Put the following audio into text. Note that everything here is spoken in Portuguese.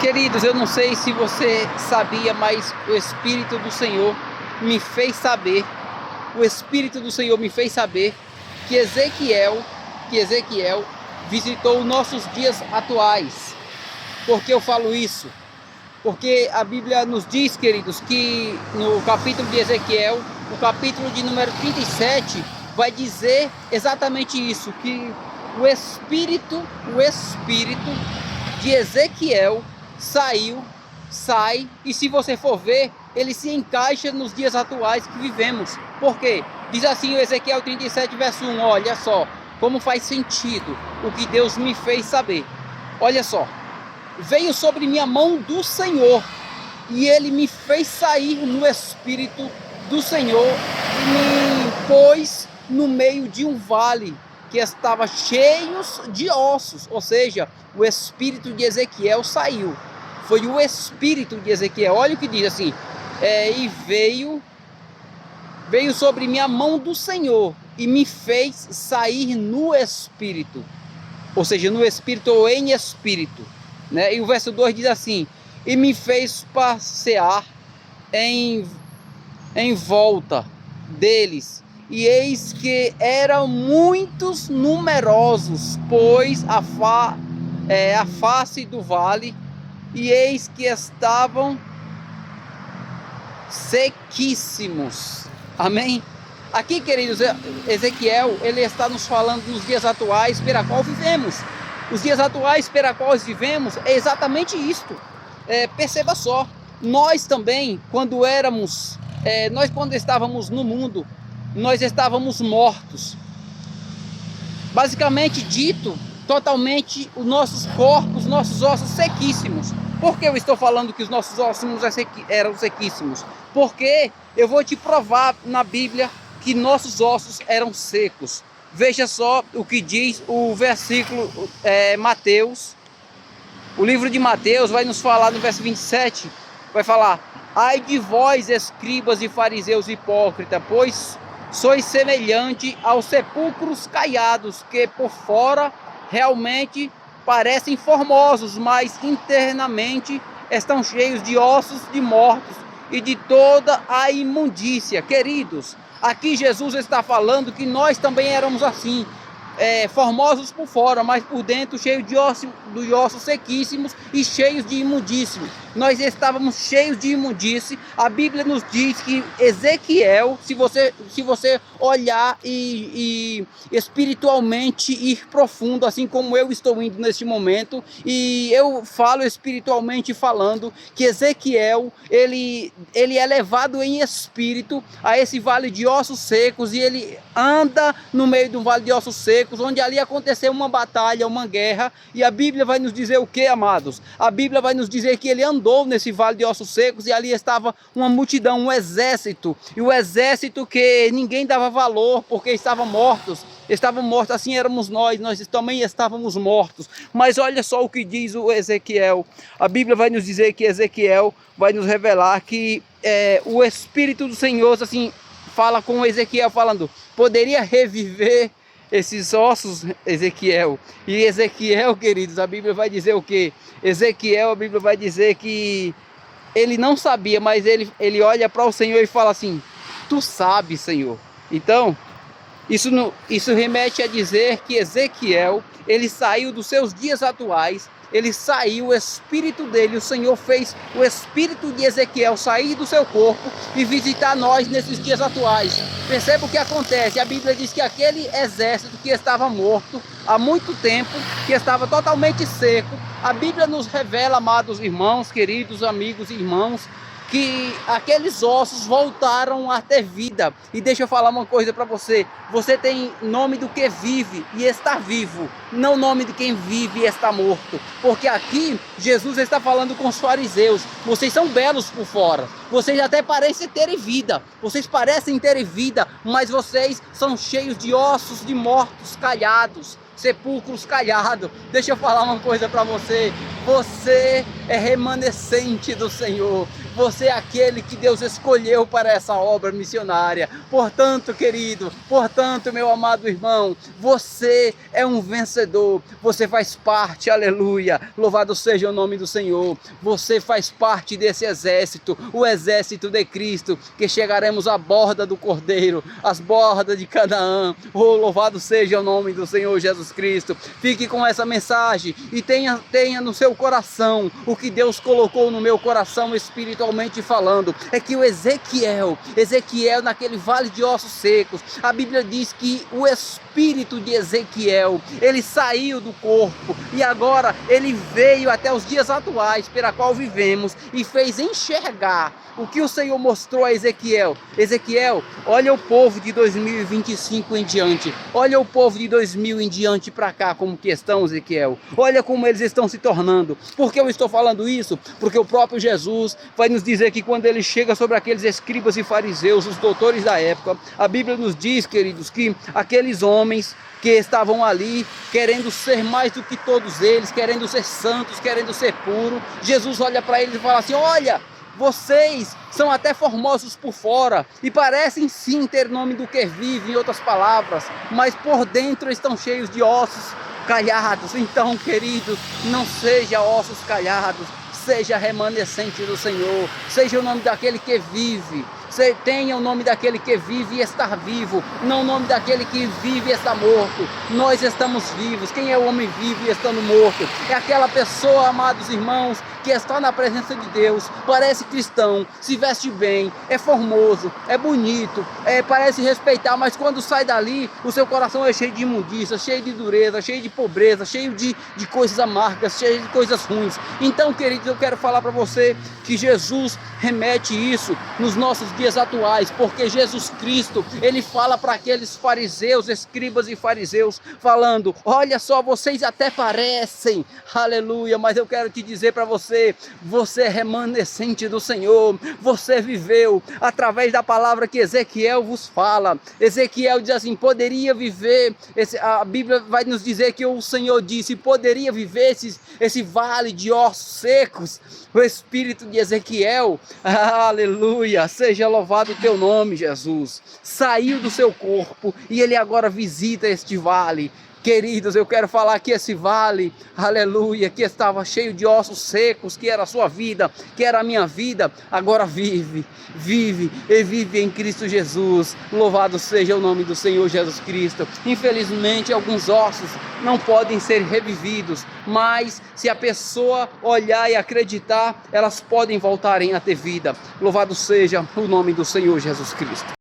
Queridos, eu não sei se você sabia, mas o Espírito do Senhor me fez saber, o Espírito do Senhor me fez saber que Ezequiel visitou nossos dias atuais. Por que eu falo isso? Porque a Bíblia nos diz, queridos, que no capítulo de Ezequiel, o capítulo de número 37, vai dizer exatamente isso, que o Espírito de Ezequiel sai, e se você for ver, ele se encaixa nos dias atuais que vivemos. Por quê? Diz assim o Ezequiel 37, verso 1, olha só, como faz sentido o que Deus me fez saber. Olha só, veio sobre mim a mão do Senhor, e ele me fez sair no Espírito do Senhor, e me pôs no meio de um vale, que estava cheio de ossos, ou seja, o Espírito de Ezequiel saiu. Foi o Espírito de Ezequiel, olha o que diz assim, e veio sobre mim a mão do Senhor, e me fez sair no Espírito, ou seja, no Espírito ou em Espírito, né? E o verso 2 diz assim, e me fez passear em volta deles, e eis que eram muitos numerosos, pois a face do vale, e eis que estavam sequíssimos. Amém? Aqui, queridos, Ezequiel, ele está nos falando dos dias atuais pela qual vivemos. Os dias atuais pela qual vivemos é exatamente isto. Perceba só, nós também, quando estávamos no mundo, nós estávamos mortos. Basicamente dito, totalmente os nossos corpos, nossos ossos sequíssimos. Por que eu estou falando que os nossos ossos eram sequíssimos? Porque eu vou te provar na Bíblia que nossos ossos eram secos. Veja só o que diz o versículo Mateus. O livro de Mateus vai nos falar no verso 27, vai falar: ai de vós, escribas e fariseus hipócritas, pois sois semelhante aos sepulcros caiados, que por fora realmente parecem formosos, mas internamente estão cheios de ossos de mortos e de toda a imundícia. Queridos, aqui Jesus está falando que nós também éramos assim, formosos por fora, mas por dentro cheios de ossos sequíssimos e cheios de imundície. Nós estávamos cheios de imundície. A Bíblia nos diz que Ezequiel, se você olhar e espiritualmente ir profundo, assim como eu estou indo neste momento, e eu falo espiritualmente falando, que Ezequiel, ele é levado em espírito a esse vale de ossos secos, e ele anda no meio de um vale de ossos secos, onde ali aconteceu uma batalha, uma guerra, e a Bíblia vai nos dizer o que, amados? A Bíblia vai nos dizer que ele andou nesse vale de ossos secos, e ali estava uma multidão, um exército, e o exército que ninguém dava valor, porque estavam mortos, assim éramos nós também estávamos mortos. Mas olha só o que diz o Ezequiel. A Bíblia vai nos dizer que Ezequiel vai nos revelar que o Espírito do Senhor, assim, fala com Ezequiel, falando, poderia reviver esses ossos, Ezequiel? E Ezequiel, queridos, a Bíblia vai dizer o que? Ezequiel, a Bíblia vai dizer que ele não sabia, mas ele olha para o Senhor e fala assim, tu sabes, Senhor. Então, isso remete a dizer que Ezequiel, ele saiu dos seus dias atuais, ele saiu, o Espírito dele, o Senhor fez o Espírito de Ezequiel sair do seu corpo e visitar nós nesses dias atuais. Perceba o que acontece, a Bíblia diz que aquele exército que estava morto há muito tempo, que estava totalmente seco, a Bíblia nos revela, amados irmãos, queridos amigos e irmãos, que aqueles ossos voltaram a ter vida. E deixa eu falar uma coisa para você, você tem nome do que vive e está vivo, não nome de quem vive e está morto. Porque aqui Jesus está falando com os fariseus, vocês são belos por fora, vocês até parecem terem vida, mas vocês são cheios de ossos de mortos calhados, sepulcros calhados. Deixa eu falar uma coisa para você, você é remanescente do Senhor, Você é aquele que Deus escolheu para essa obra missionária. Portanto, querido, portanto, meu amado irmão, você é um vencedor. Você faz parte, aleluia, louvado seja o nome do Senhor. Você faz parte desse exército, o exército de Cristo, que chegaremos à borda do Cordeiro, às bordas de Canaã. Oh, louvado seja o nome do Senhor Jesus Cristo. Fique com essa mensagem e tenha no seu coração o que Deus colocou no meu coração espiritualmente falando. É que o Ezequiel naquele vale de ossos secos, a Bíblia diz que o espírito de Ezequiel, ele saiu do corpo e agora ele veio até os dias atuais pela qual vivemos e fez enxergar o que o Senhor mostrou a Ezequiel. Ezequiel, olha o povo de 2025 em diante, olha o povo de 2000 em diante para cá como que estão, Ezequiel. Olha como eles estão se tornando. Por que eu estou falando isso? Porque o próprio Jesus vai nos dizer que quando ele chega sobre aqueles escribas e fariseus, os doutores da época, a Bíblia nos diz, queridos, que aqueles homens que estavam ali querendo ser mais do que todos eles, querendo ser santos, querendo ser puros, Jesus olha para eles e fala assim: olha, vocês são até formosos por fora e parecem sim ter nome do que vive, em outras palavras, mas por dentro estão cheios de ossos calhados. Então, queridos, não seja ossos calhados, seja remanescente do Senhor, seja o nome daquele que vive. Tenha o nome daquele que vive e está vivo, não o nome daquele que vive e está morto. Nós estamos vivos. Quem é o homem vivo e estando morto? É aquela pessoa, amados irmãos, que está na presença de Deus, parece cristão, se veste bem, é formoso, é bonito, parece respeitar, mas quando sai dali, o seu coração é cheio de imundícia, cheio de dureza, cheio de pobreza, cheio de coisas amargas, cheio de coisas ruins. Então, queridos, eu quero falar para você que Jesus remete isso nos nossos dias atuais, porque Jesus Cristo, ele fala para aqueles fariseus, escribas e fariseus, falando: olha só, vocês até parecem, aleluia, mas eu quero te dizer para você, você é remanescente do Senhor, você viveu através da palavra que Ezequiel vos fala. Ezequiel diz assim: poderia viver, a Bíblia vai nos dizer que o Senhor disse, poderia viver esse vale de ossos secos. O espírito de Ezequiel, aleluia, seja louvado o teu nome, Jesus, saiu do seu corpo e ele agora visita este vale. Queridos, eu quero falar que esse vale, aleluia, que estava cheio de ossos secos, que era a sua vida, que era a minha vida, agora vive em Cristo Jesus. Louvado seja o nome do Senhor Jesus Cristo. Infelizmente, alguns ossos não podem ser revividos, mas se a pessoa olhar e acreditar, elas podem voltarem a ter vida. Louvado seja o nome do Senhor Jesus Cristo.